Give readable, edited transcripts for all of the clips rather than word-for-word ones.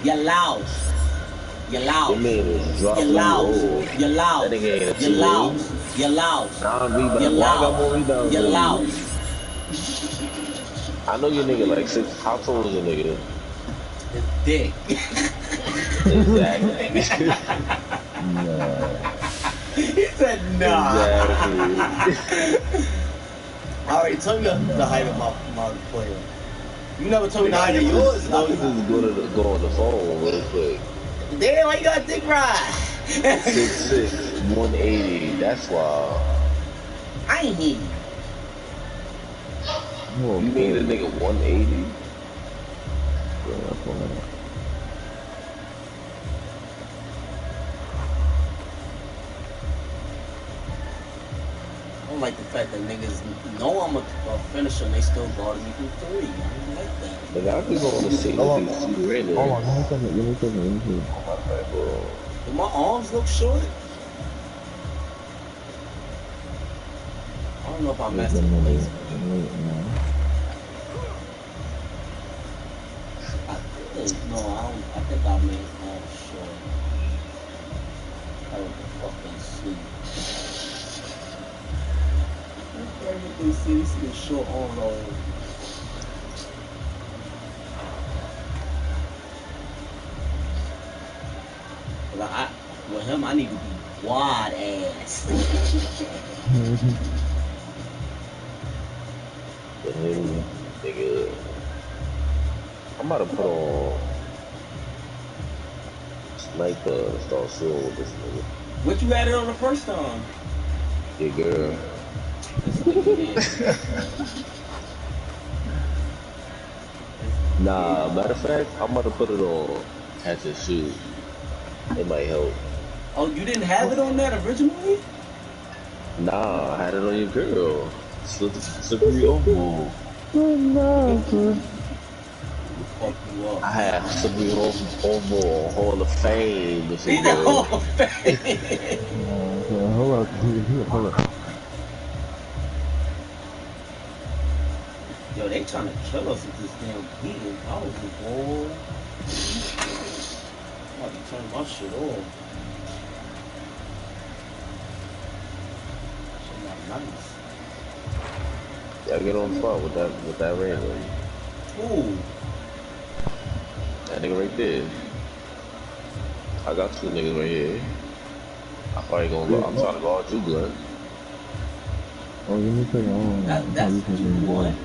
You lost. You lost. Your man is You dropping lost. low. You lost. That nigga ain't a You two. lost. You lost. You Non-rebound. Why I got more lost. rebounds You than you? lost. I know your nigga like 6. How tall is your nigga? It's dick. Exactly. Nah. He said nah. Exactly. I already told you the height of my player. You never told me the height of yours, I though. could just go on the phone real quick. Damn, why you got a dick ride? 6'6", 180. That's wild. I ain't hear you. Oh, You made a nigga 180? I don't like the fact that niggas know I'm a finisher and they still guarding me from 3. I don't like that. Nigga, I could go on the scene Hold with on. these 2 right Hold there. on, give me a second. Do my arms look short? I don't know if I messed with place. No, I don't. I think I made arms short. I don't fucking see. Everything see short arms all over. Like with him, I need to be wide ass. Nigga, I'm about to put on Sniper and start shooting with this nigga. What you added on the first time? Your girl. This nigga, Nah, matter of fact, I'm about to put it on catch and shoot. It might help. Oh, you didn't have it on that originally? Nah, I had it on your girl. Slippery Oval. Fuck you up. I had Slippery Oval Hall of Fame with your He the girl. Hall of Fame. Hold up. Yo, they trying to kill us with this damn beating. I was like, whoa. I'm about to turn my shit off. Shit not nice. Y'all get on the spot with that random. Ooh. That nigga right there. I got 2 niggas right here. I probably gonna go. I'm trying to guard you, Glenn. Oh, give me a second. That's what you want.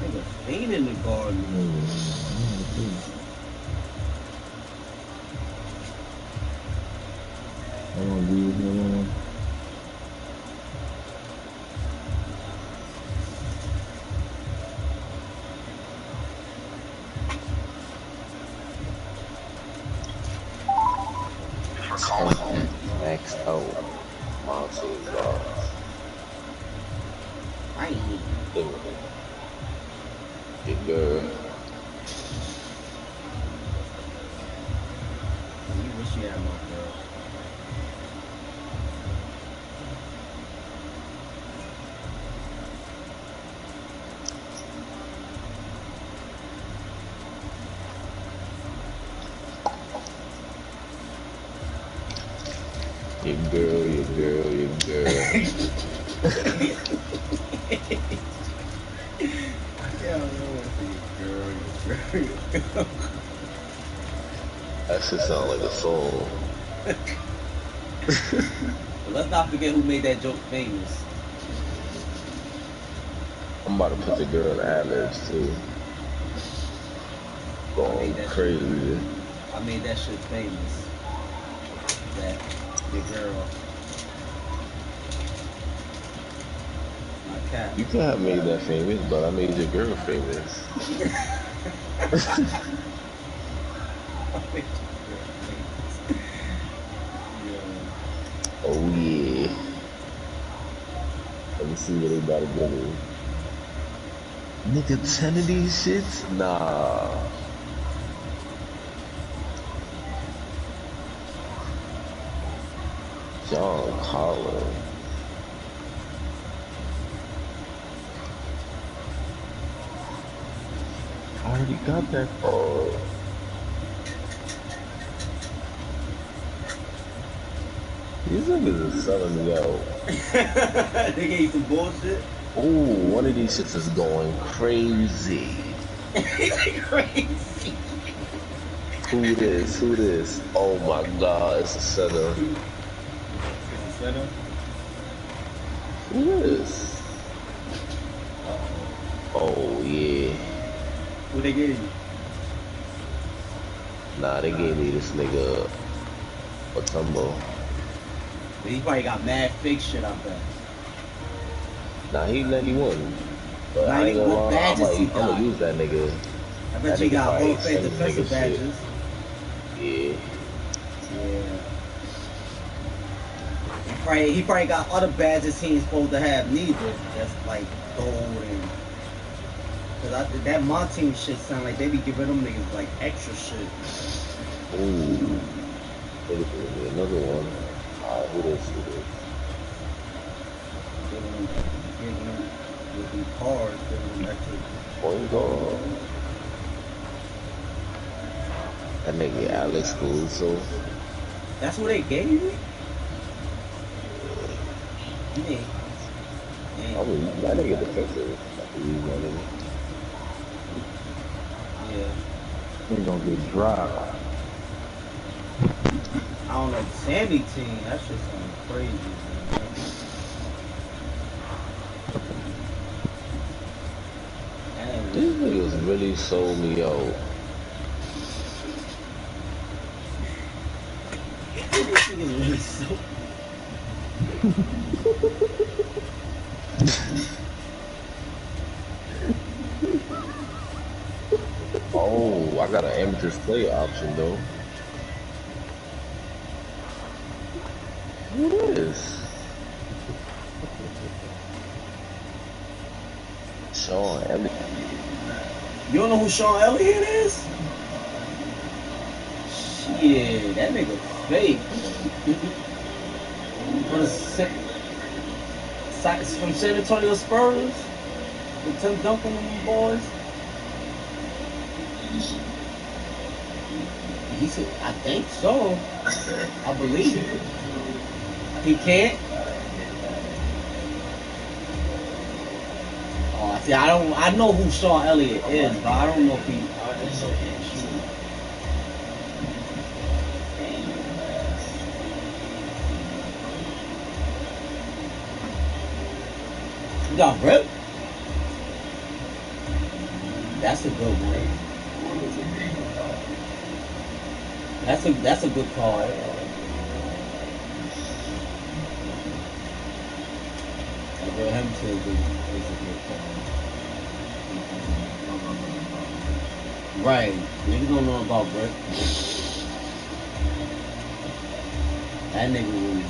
Nigga pain in the garden. Maxed out. Monsters, I ain't hear you. Your girl. You wish you had my girl. Your girl. That shit sound like a song. But let's not forget who made that joke famous. I'm about to put the girl in the ad-libs too. Going crazy. I made that shit famous. That your girl. My cat. You could have made that famous, but I made your girl famous. Oh yeah. Let me see what they about to give me. Nigga, 10 of these shits? Nah. John Collins. I already got that card. These niggas is selling me out. They gave you some bullshit. Ooh, one of these shits is going crazy. He's like crazy. Who this? Who this? Oh my god, it's a center. It's a center. Who this? Oh yeah. Who they gave you? Nah, they gave me this nigga Otumbo. He probably got mad fake shit out there. Nah, he 91. But I ain't 91 gonna lie, badges he got. I'ma use that nigga. I bet you got Hall of Fame defensive badges. Yeah. Yeah. He probably got other badges he ain't supposed to have neither. That's like gold and. Cause that my team shit sound like they be giving them niggas like extra shit. Ooh. Another one. Who this? Giving them cards, giving them extra. Point guard. That nigga Alex Caruso. That's what they gave you? Yeah. I mean, that nigga defensive. Yeah. They're gonna get dropped. I don't know, Sammy team, that shit sounds crazy, man. These niggas really sold me out. These niggas really sold. Oh, I got an amateur play option though. What is? Sean Elliott. You don't know who Sean Elliott is? Shit, that nigga fake. From San Antonio Spurs? With Tim Duncan and them boys? He said, I think so. I believe. He can't? Oh, see, I know who Sean Elliott is, but I don't know if he. You got ripped? That's a good one. That's a good card. Him to is a good card. Right. Niggas don't know about Brick. That nigga was.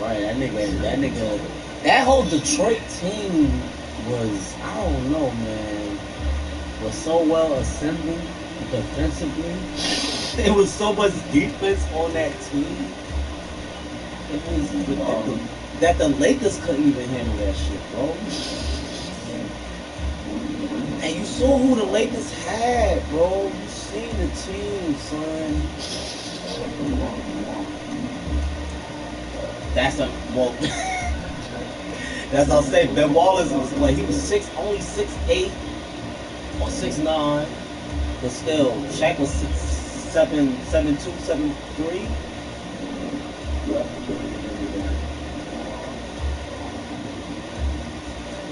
Right, that whole Detroit team was, I don't know, man, was so well assembled defensively. It was so much defense on that team. It was that the Lakers couldn't even handle that shit, bro. And you saw who the Lakers had, bro. You seen the team, son. That's that's what I'll say. Ben Wallace was like, he was only 6'8" or 6'9", but still, Shaq was 7'2", 7'3".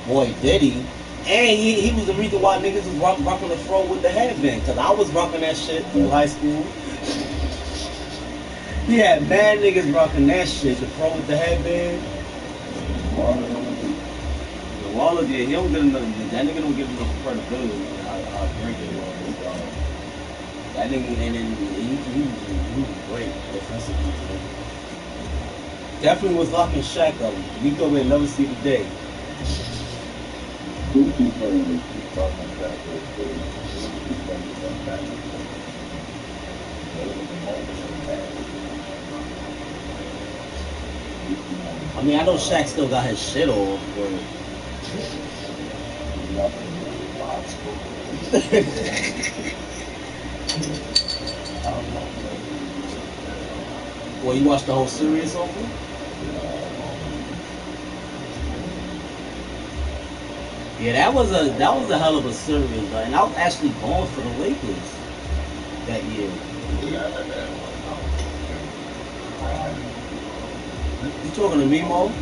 Boy, did he. And he was the reason why niggas was rocking the fro with the headband. Because I was rocking that shit through high school. He had mad niggas rocking that shit, the fro with the headband. Waller, yeah, he don't get enough. That nigga don't get enough credibility. How great it was. That nigga, and then he was great defensively. Definitely was locking Shaq up. We thought we'd never see the day. I mean, I know Shaq still got his shit off, but well, you watched the whole series over? Yeah, that was a hell of a series, but and I was actually going for the Lakers that year. You talking to me, Mo?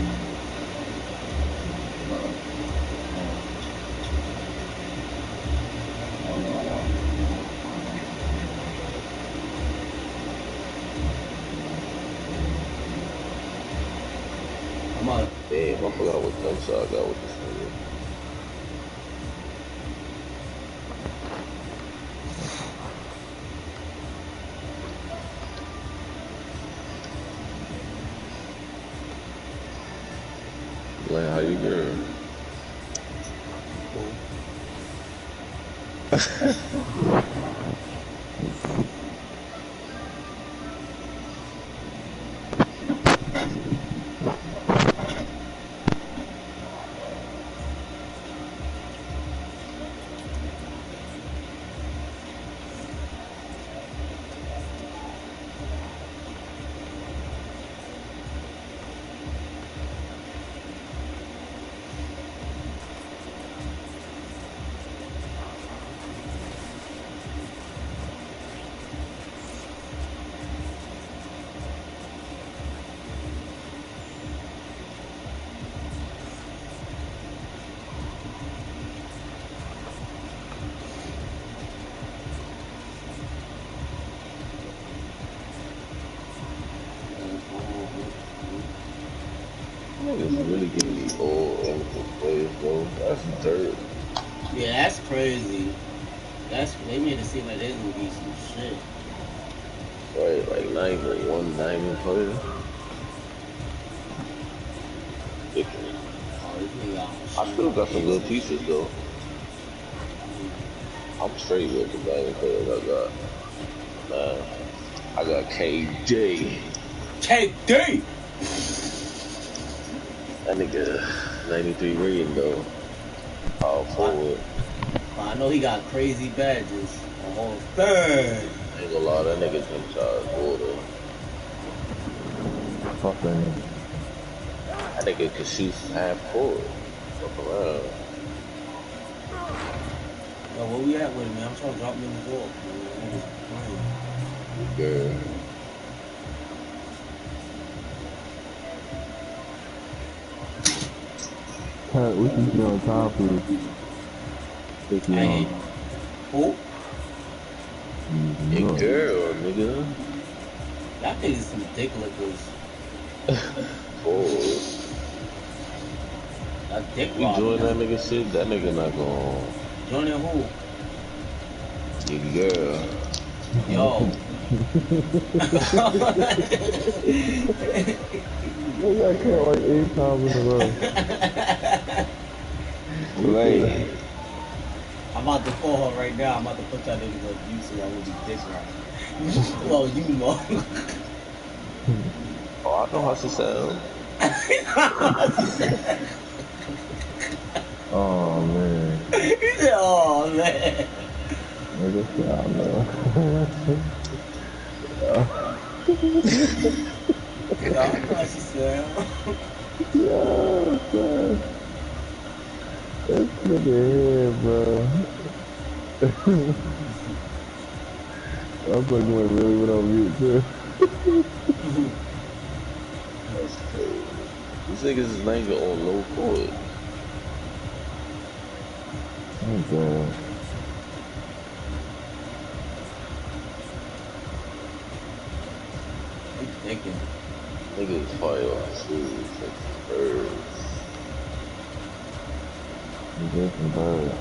I'm on. Damn, I forgot what jump shot I got with this nigga. Like, how you girl? Niggas really giving me all eligible players, bro. That's dirt. Yeah, that's crazy. They made it seem like there's gonna be some shit. Right, like not even one diamond player. Ridiculous. Oh, this nigga out I still shooting got some threes good and pieces shit. though. I'm straight with the diamond players I got. Man, I got KJ. KD. That nigga 93 rating though. Power But forward. I know he got crazy badges. The whole thing. I ain't gonna lie, that nigga jump shot is water. Fuck that nigga. That nigga can shoot from half court. Fuck around. Yo, where we at with it, man? I'm trying to drop him in the ball. Man. Girl. Pat, what you feel on time for this? Take you I on. ain't. Who? Your Look. girl, nigga. Y'all niggas some dick lickers. Forward. A dick You robbing join that them. nigga shit, that nigga not gonna. Joining who? Your girl. Yo. Nigga, I can't like 8 times in a row. Right. I'm about to call her right now. I'm about to put y'all niggas on mute so y'all will be dick robbing. Well, you know. Oh, I know how she sound. Oh man. He said, oh man. Nigga, stop, man. You know, I know how she sound. Yeah, son. This nigga here, bro. I'm like, you really went on mute, too. That's crazy. These niggas is not even on low court. Oh, God. I'm thinking. Niggas fire off shoes. That's birds. You get some bird.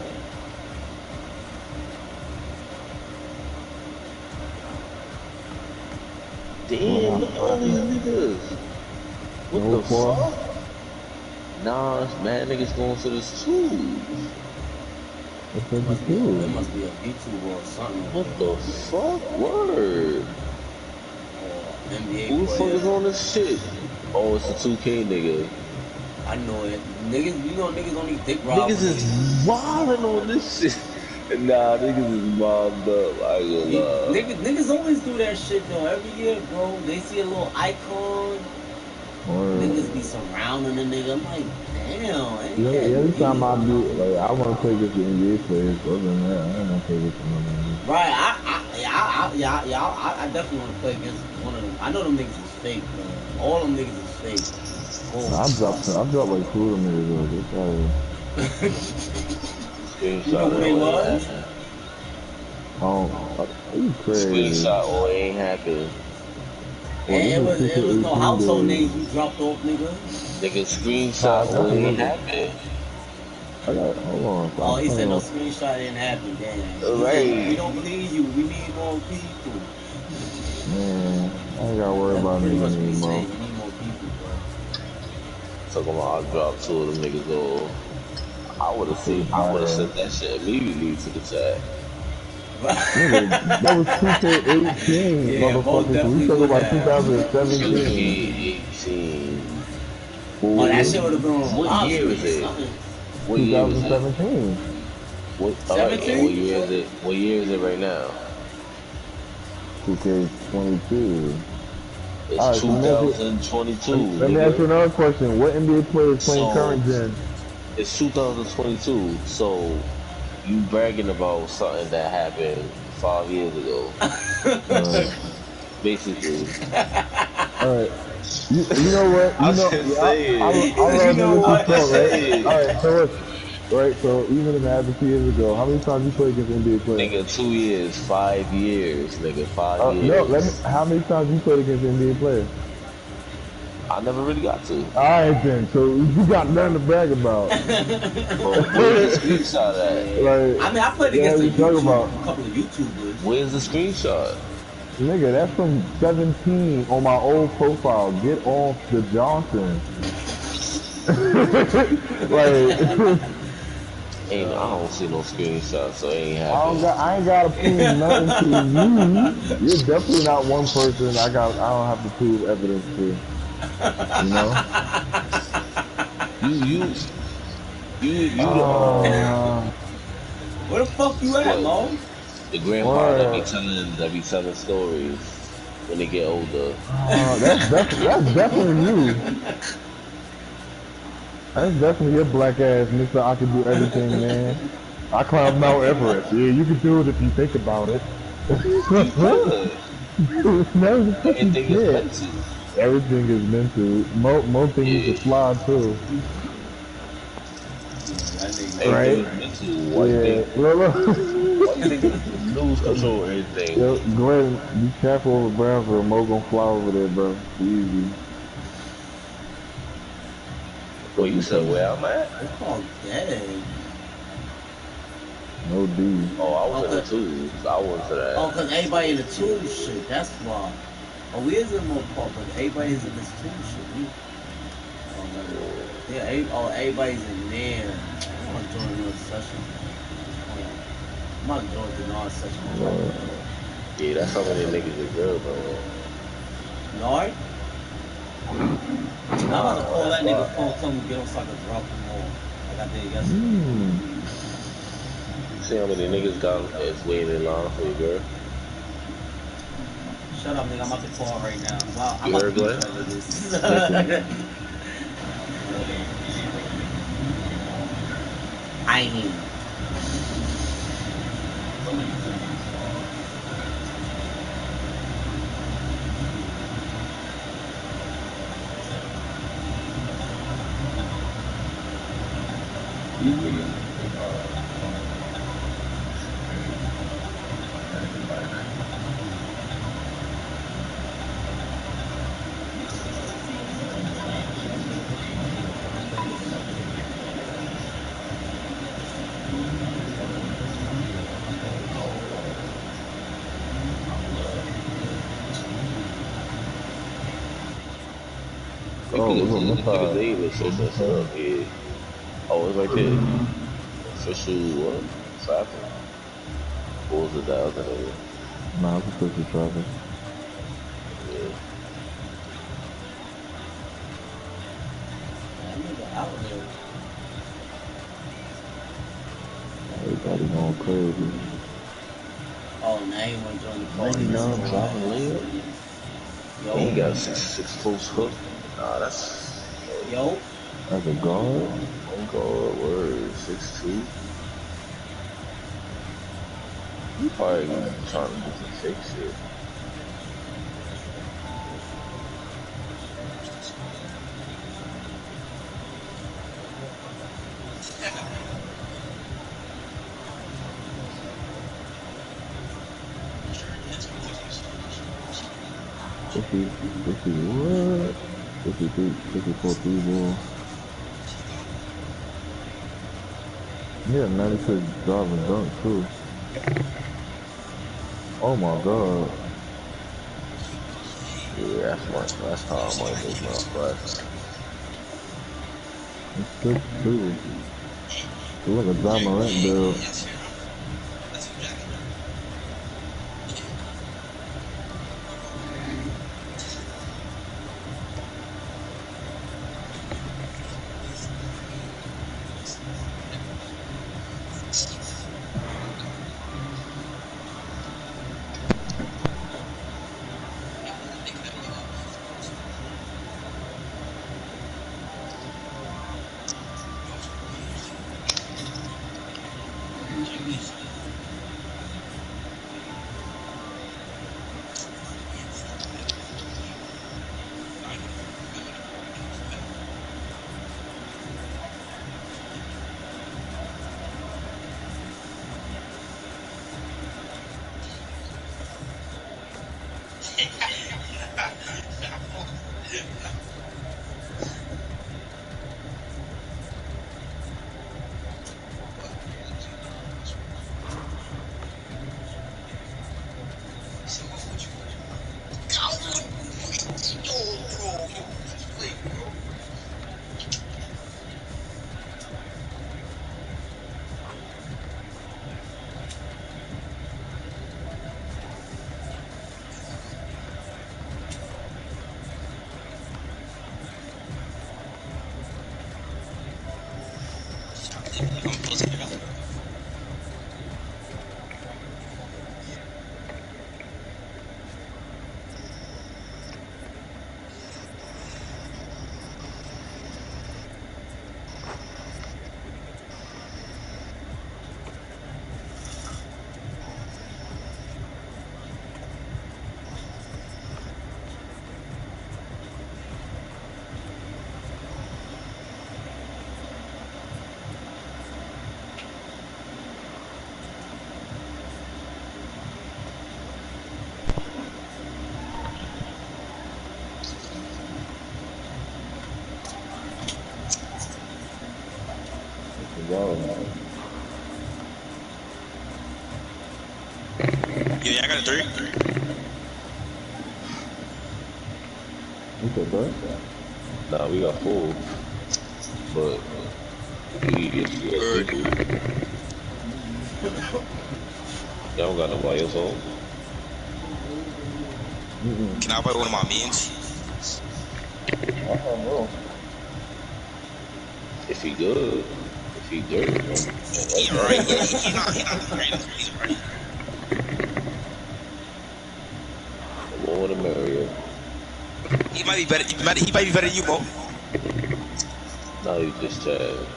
Damn, look at all these niggas. What No the four. fuck? Nah, mad niggas going to this too. It's It must be a, 52. it must be a VTuber or something What over the fuck? Word. there. Or NBA Who the fuck player. is on this shit? Oh, it's a 2K nigga. I know it. Niggas, you know niggas only dick rob Niggas when is they... wildin' on this shit. Nah, niggas is wild up. I ain't gonna lie. Niggas always do that shit though. Every year, bro, they see a little icon. Or Niggas be surrounding the nigga. I'm like, damn, ain't the that only time neat? I do, like, I want to play against the NBA players. Other than that, I don't want to play against no niggas. Right, I definitely want to play against one of them. I know them niggas is fake, man. All them niggas is fake. Gold I dropped stars. like two of them niggas. They probably, You know Screenshot who it they or it ain't was? happen. you crazy. Screenshot or it ain't happen. Well, And this is it was no 2K18 household names days. you dropped off, nigga. Nigga, Nah, screenshot that's or a it ain't nigga. happen. Hold on. Oh, Stop he said playing no on. screenshot didn't happen. Damn. He said we Right. don't believe you. We need more people. Man, I ain't gotta worry That's about pretty niggas much what he anymore. said. You need more people, bro. Talking about I dropped two of them niggas off. I would have Shit seen. was I would have bad. sent that shit immediately to the chat. Nigga, that was 2K18, Yeah, Mo motherfucker. So we definitely talking would about have. 2017. 2K18. Oh, that Fool. shit would have been on a What live year is screen or it? something. What year is it? 2017. What? All right. And what 17? year is it? What year is it right now? 2K22. It's Alright, so let 2022, me ask you nigga. another question. What NBA player is playing So current gen? it's 2022. So you bragging about something that happened 5 years ago, Alright. basically. Alright. You know what? I'm just saying. I You love know niggas who what? I'm just talk, right? saying. Alright, so listen. Right, so even in the 2 years ago, how many times you played against an NBA player? Nigga, 2 years, 5 years, nigga, five No, years. how many times you played against an NBA player? I never really got to. Alright then, so you got nothing to brag about. But where's the screenshot at? Yeah. Like, I mean, I played what the against hell you talking about? a couple of YouTubers. Where's the screenshot? Nigga, that's from 17 on my old profile. Get off the Johnson. Like, Ain't I don't see no screenshot, so it ain't happened. I ain't gotta prove nothing to you. You're definitely not one person I don't have to prove evidence to. You know? You you you the Uh, Where the fuck you at, what Mo? the grandpa what? that be telling stories when they get older. That's definitely you. That's definitely your black ass, Mister. I can do everything, man. I climbed Mount Everest. Yeah, you can do it if you think about it. You could. No, the fuck you Everything is can't. mental. Everything is mental. Most things you can Yeah. fly too, That nigga. Everything right? is mental. Yeah. Look. Why you think lose control of everything? Yo, Glenn, be careful over Brownsville. Mo gonna fly over there, bro. Easy. Well, Fuck you you said talking where about? I'm at? It's called dead. No D. Oh, I was Oh, in the cause, twos. I went to that. everybody in the tool shit. That's why. Oh, we is in more part, but everybody's in this tool shit. Oh, never mind. Yeah, everybody's in there. I want to join another session. I'm not joining another session. Yeah, that's how many niggas is real, bro. You alright? I'm about to Nah, call that's that nigga why. phone, tell him to get on so I can drop him off. Like I did yesterday. Hmm. You see how many niggas got is waiting in line for your girl? Shut up, nigga. I'm about to call right now. Wow, I'm You about to heard, beat Glenn? y'all Listen. niggas. I ain't hear you. Oh, it was on this Niggas side. ain't even It's on switch that this shit up. side. Yeah. Oh, it's right there. Official what? Traffic. What was it the other nigga? Nah, it's official traffic. Yeah. out here. Everybody going crazy. Oh, now you want to join the party. 99 driving layup. Yo, He ain't got a 6'6" post hook. Nah, that's yo. As a guard, guard word 6'2". He probably trying to do some fake shit. what? 53, 54 three ball. Yeah, 96 driving dunk too. Oh my god. Yeah, that's how I might make my flash. It's 6'2". Look at John Morant build. Wow. Yeah, I got a three. You said that? Nah, we got full, but if we had Good. people, y'all don't got nobody else on. Can I invite one of my mans? I don't know. If he good, if he dirt, don't He like that. alright. He not the greatest, but he's alright. The more the merrier. He might be better. He might be better than you, Mo. Now he just Chad.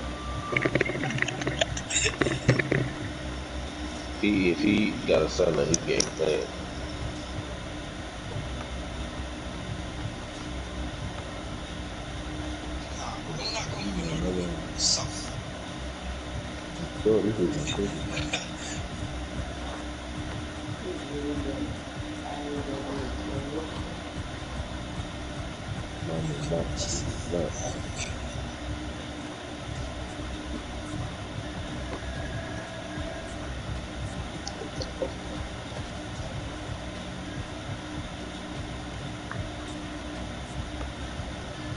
If he got a son that he game plan. Another one. Sure, this is cooking. Not.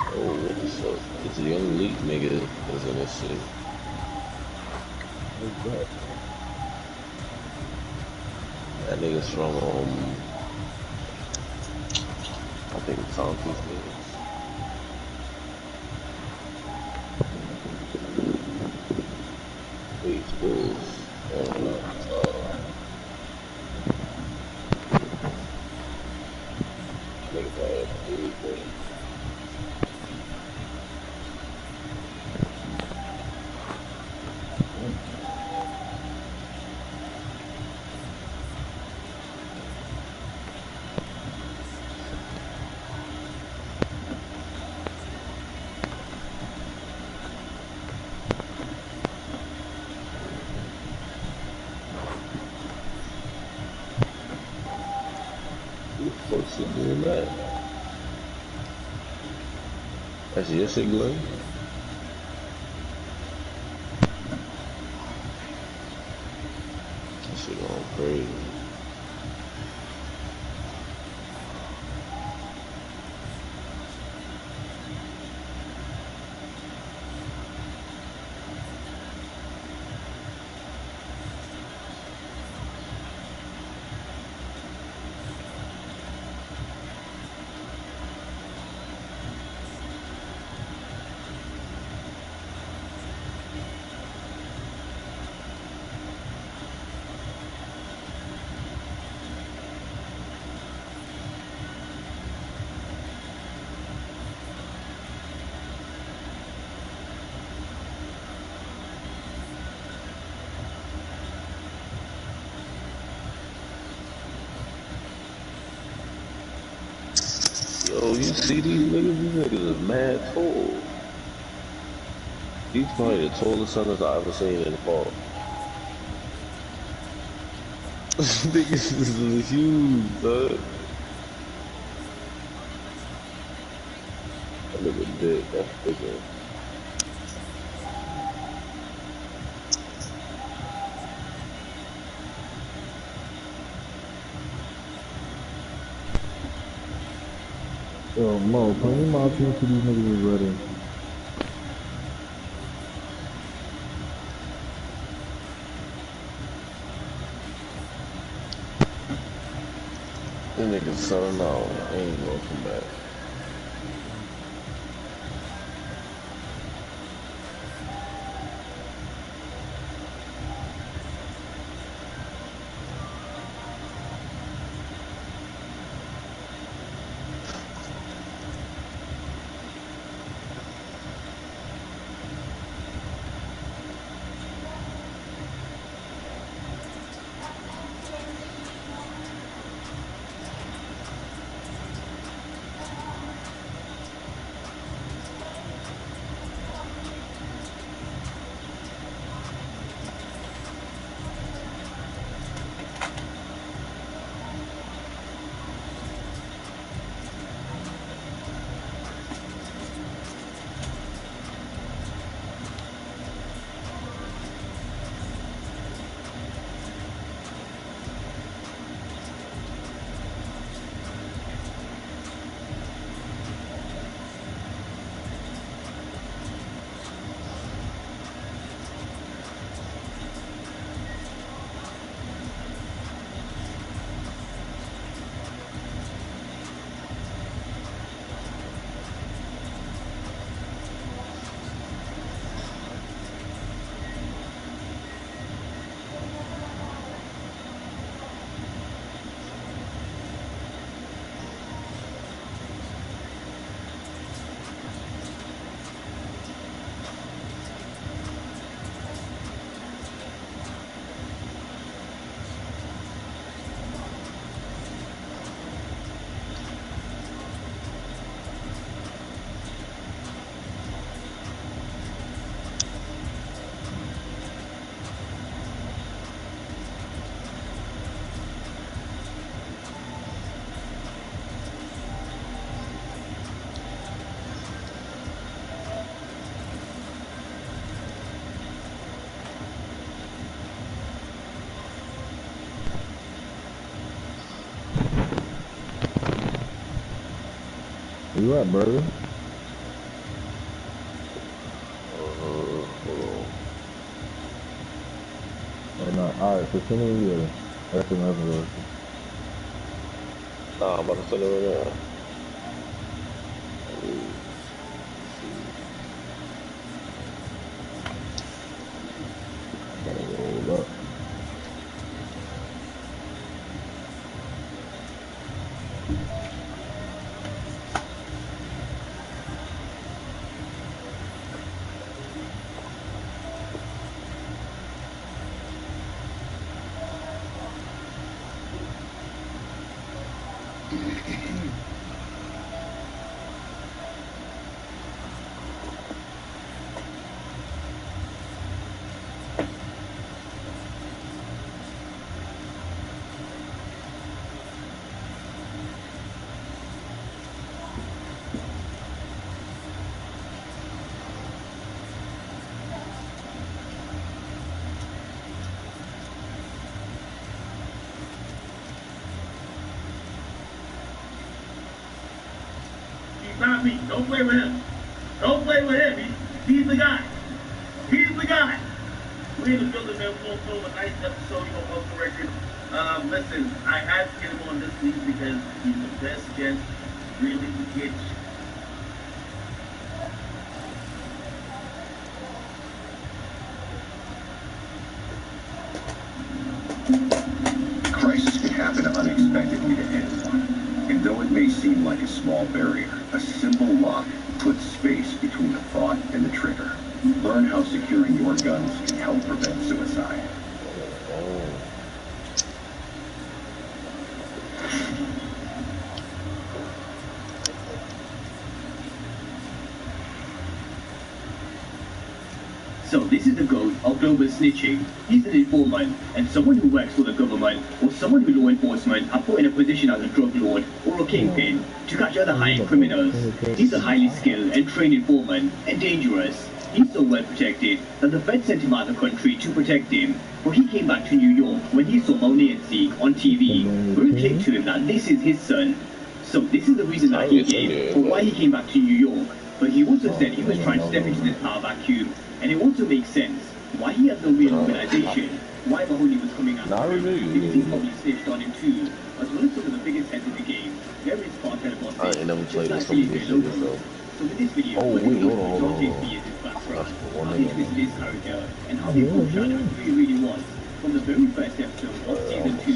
Oh, what the fuck? This young leak nigga is in this shit. What's that? That nigga's from I think Tompkins niggas. What's it doing that? That's your shit, Glenn? That shit going crazy. Yo, you see these niggas? These niggas is mad tall. These probably the tallest centers I ever seen in the park. Niggas is huge, son. That nigga dick, that's bigger. Yo, Mo, can you my team to these niggas is ready? These niggas selling out. Ain't gonna come back. Where you at, brother? Hold on. Oh, no. Alright, so send me the SMS or Nah, I'm about to send it right now. roll up. Not me. Don't play with him. Don't play with him. He's the guy. He's the guy. We're in the building, man. Full film, a nice episode of the record. Listen, I had to get him on this week because he's the best guest. Really gets. Crisis can happen unexpectedly to anyone. And though it may seem like a small barrier, a simple lock puts space between the thought and the trigger. Learn how securing your guns can help prevent suicide. So this is the goal of global snitching. He's an informant, and someone who works for the government or someone who law enforcement are put in a position as a drug lord or a kingpin to catch other high-end criminals. He's a highly skilled and trained informant and dangerous. He's so well protected that the Fed sent him out of the country to protect him. But he came back to New York when he saw Monet and Zeke on TV, where it came to him that this is his son. So this is the reason that he gave for why he came back to New York. But he also said he was trying to step into this power vacuum. And it also makes sense why he has no real organization, why Mahoney was coming after him, because he probably snitched on him too, as well as some of the biggest heads in the game. There is cartel bosses, I ain't never played just this like some of Felipe this shit, Loco. So with this video, Oh, we're going to wait, go hold through on, Dante hold on. Spears' background, That's one how he nigga. twisted his character, and how they foreshadowed who he really was from the very first episode of season 2,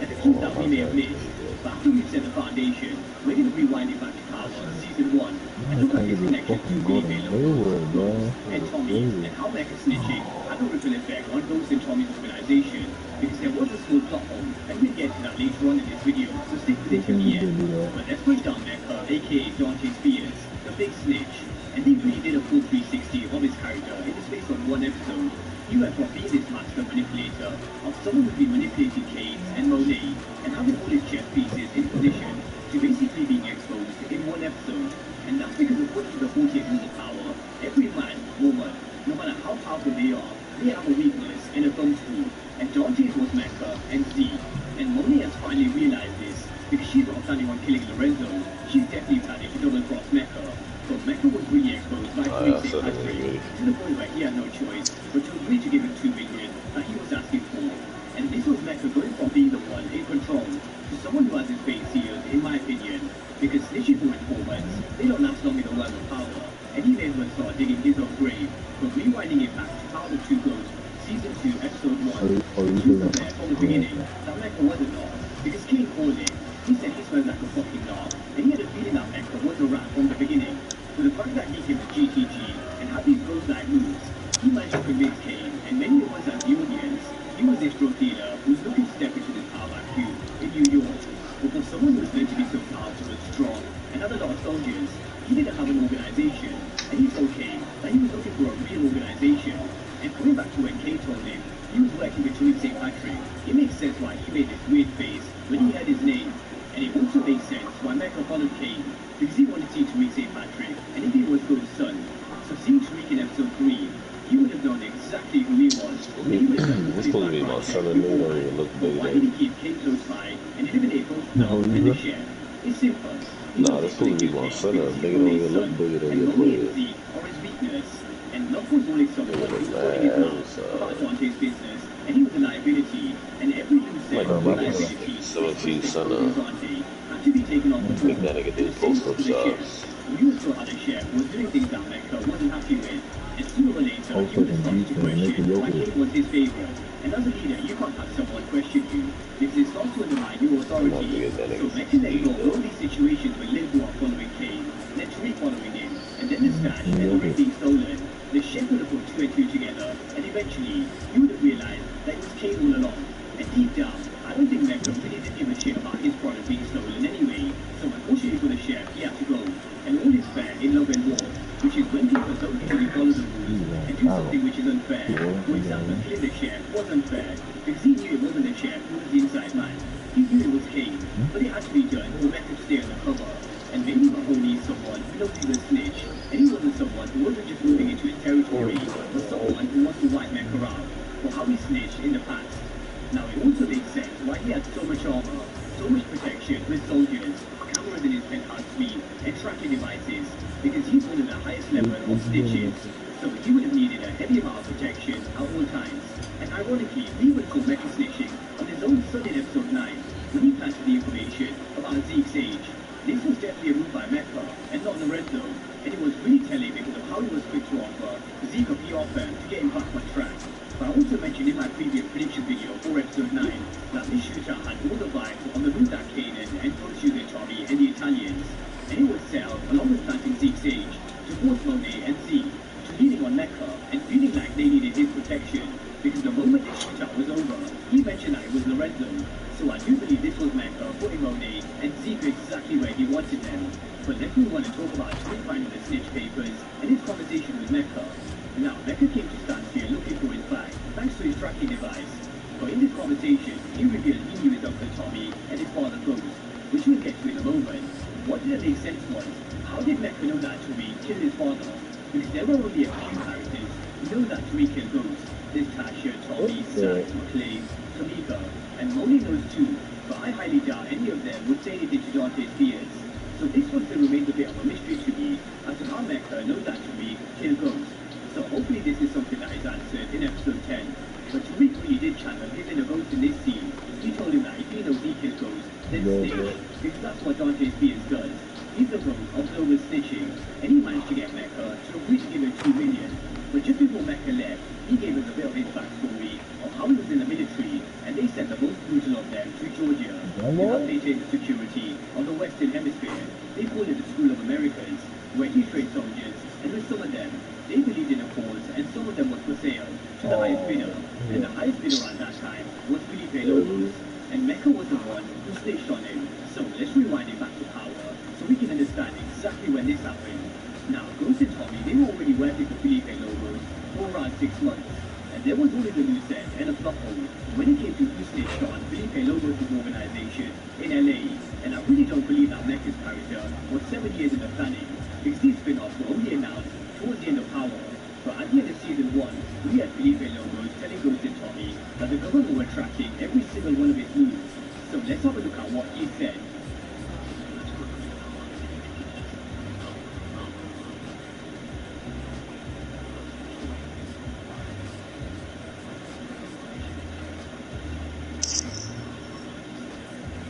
and the clues that we may have missed. But after we've set the foundation, we're going to rewind it back to Power season 1 and look at his connection to Felipe Loco and Tommy, and how Mecca snitching had a ripple effect on Ghost and Tommy's organization, because there was a small plot hole, and we'll get to that later on in this video, so stick with it till the end. But let's break down Mecca, aka Dante Spears, the big snitch, and he really did a full 360 of his character in the space of one episode. You went from being this master manipulator of someone who'd been manipulating Kate and Monet, and having all his chess pieces in position, to basically being exposed in one episode. And that's because according to the 48 rules of power, every man, woman, no matter how powerful they are, they have a weakness and a thumbscrew. And Dante's was Mecca and Zeke. And Monet has finally realized this, because she's not planning on killing Lorenzo, she's definitely planning to double-cross Mecca. But Mecca was really exposed by St. Patrick, to the point where he had no choice but to agree to give him $2 million that he was asking for. And this was Mecca going from being the one in control to someone who has his face sealed, in my opinion, because snitches who informants, they don't last long in the world of power, and he may as well start digging his own grave. But rewinding it back to how the two goes, season 2, episode 1, you were there from the beginning that Mecca wasn't lost, because King called him. He said he smelled like a fucking dog, and he had a feeling that Mecca was a rat from the beginning. So the fact that he came to GTG and had these ghost-like moves, he managed to convince Kane and many of us as the audience, he was this drug dealer who was looking to step into this power vacuum in New York. But for someone who was meant to be so powerful and strong and had a lot of soldiers, he didn't have an organization. And he told Kane that he was looking for a real organization. And coming back to when Kane told him he was working with St. Patrick, it makes sense why he made this weird face when he heard his name. And it also makes sense why Mecca followed Kane, because he wanted to see Tariq St. Patrick, and if he was Ghost's son. So seeing Tariq in episode 3, he would have known exactly who he was. And he would have done This supposed to be my son and nigga don't even look but why did he keep Kane close by and eliminate both Love and the chef? It's simple. Nah, this supposed to be my son and nigga don't even look bigger than your player. Or his weakness. And Love was always someone who was putting his mouth about Dante's business, and he was a liability. And every loose end was a liability. 17 son Dante had to be taken off the think that nigga did post-up shots. You saw how the chef was doing things that Mecca wasn't happy with. And sooner or later, he would have started to question why Kane was his favorite. And as a leader, you can't have someone question you, because it starts to undermine your authority. So Mecca let go of all these situations when Lil are following Kane, then Tariq following him, and then the stash and everything stolen. The chef would have put 2 and 2 together, and eventually, you would have realized that it was Kane all along. And deep down, I don't think Mecca really did give a shit about his product being stolen anyway. Unfortunately for the chef, he had to go, and all is fair in love and war, which is when people don't really follow the rules and do something which is unfair. For example, killing the chef was unfair because he knew it wasn't the chef who was the inside man. He knew it was Kane, but it had to be done for Mecca to stay on the cover. And maybe Mahoney is someone who knows he's a snitch, and he wasn't someone who wasn't just moving into his territory, but someone who wants to wipe Mecca out for how he snitched in the past. Now it also makes sense why he had so much armor, so much protection with soldiers, cameras in his penthouse suite, and tracking devices, because he's one of the highest level of snitches. So he would have needed a heavy amount of protection at all times. And ironically, we would call Mecca snitching on his own son in episode 9, when he planted the information about Zeke's age. This was definitely a move by Mecca, and not the red zone, and it was really telling because of how he was quick to offer Zeke a PR firm to get him back on track. But I also mentioned in my previous prediction video for episode 9 that this shooter had all the vibes on the route that Kanan and Coach Sugar Tommy and the Italians, and it was Cell, along with planting Zeke's age, to force Monet and Zeke to leaning on Mecca and feeling like they needed his protection, because the moment the shootout was over, he mentioned that it was the red zone. So I do believe this was Mecca putting Monet and Zeke exactly where he wanted them. But let's move on and talk about Tweet finding the snitch papers and his conversation with Mecca. Now, Mecca came to Stansfield looking for his bag, thanks to his tracking device. But in this conversation, he revealed he knew his Uncle Tommy and his father Ghost, which we'll get to in a moment. What didn't make sense was, how did Mecca know that Tommy killed his father? Because there were only a few characters who know that Tommy killed Ghost. There's Tasha, Tommy, Sax, McClay, Tamika, and Moni knows too, but I highly doubt any of them would say anything to Dante's fears. So this one still remains a bit of a mystery to me as to how Mecca knows that Tommy killed Ghost. So hopefully this is something that is answered in episode 10. But Tariq really did channel his inner Ghost in this scene. He told him that if he knows he killed Ghost, then snitch, because that's what Dante's fears does. He's the Ghost of Logan's snitching, and he managed to get Mecca to agree to give him 2 million. But just before Mecca left, he gave us a bit of his backstory of how he was in the military, and they sent the most brutal of them to Georgia to help maintain the security of the Western Hemisphere. They called it the School of Americans, where he trained soldiers, and with some of them, they believed in a cause, and some of them was for sale to the highest bidder. And the highest bidder at that time was Felipe Lobos, and Mecca was the one who snitched on him. So let's rewind it back to power, so we can understand exactly when this happened. Now, Ghost and Tommy, they were already working for Felipe Lobos for around 6 months, and there was always a loose end and a plot hole when it came to who snitched on Felipe Lobos' organization in LA. And I really don't believe that Mecca's character was 7 years in the planning, because these spin-offs were only announced towards the end of Power. But at the end of season 1, we had Felipe Lobos telling Ghost and Tommy that the government were tracking every single one of his moves. So let's have a look at what he said.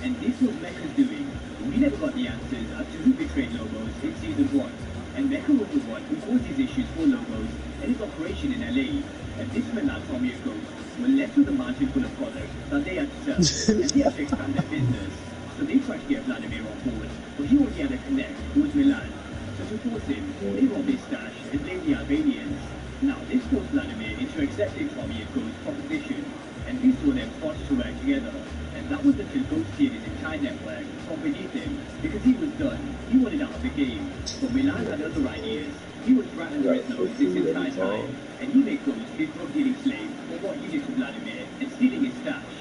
And this was Mecca's doing. We never got the answers as to who betrayed Lobos in season 1. And Mecca was the one who caused these issues for Lobos and his operation in LA. And this meant that Tommy and Ghost were left with a mountain full of products that they had to sell, and they had to expand their business. So they tried to get Vladimir on board, but he already had a connect who was Milan. So to force him, they robbed his stash and blamed the Albanians. Now this forced Vladimir into accepting Tommy and Ghost's proposition, and we saw them start to work together. And that was until Ghost cleared his entire network from beneath him, because he was done. He wanted out of the game. But Milan had other ideas. He was right under his nose this entire time, and he made Ghost his drug dealing slave for what he did to Vladimir and stealing his stash.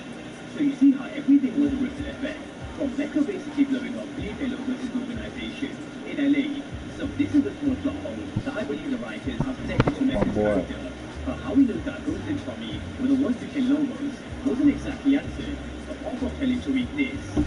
So you see how everything was a ripple effect, from Mecca basically blowing up Felipe Lobos' organization in LA. So this is a small plot hole that I believe the writers have connected to Mecca's character. But how we know that Ghost and Tommy were the ones who killed Lobos wasn't exactly answered, apart from telling Tariq this.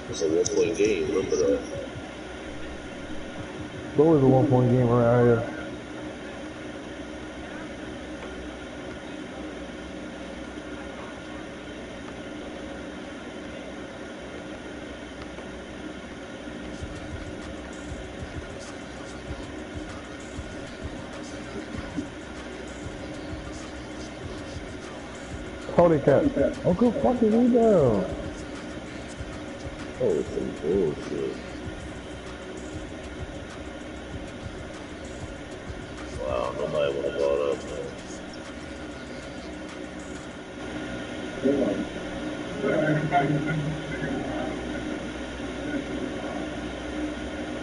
It's a 1 point game, remember that. It's always a 1 point game around here. Tony Cat. Uncle fucking rebound. Oh, some bullshit. Wow, nobody wanna guard up, man.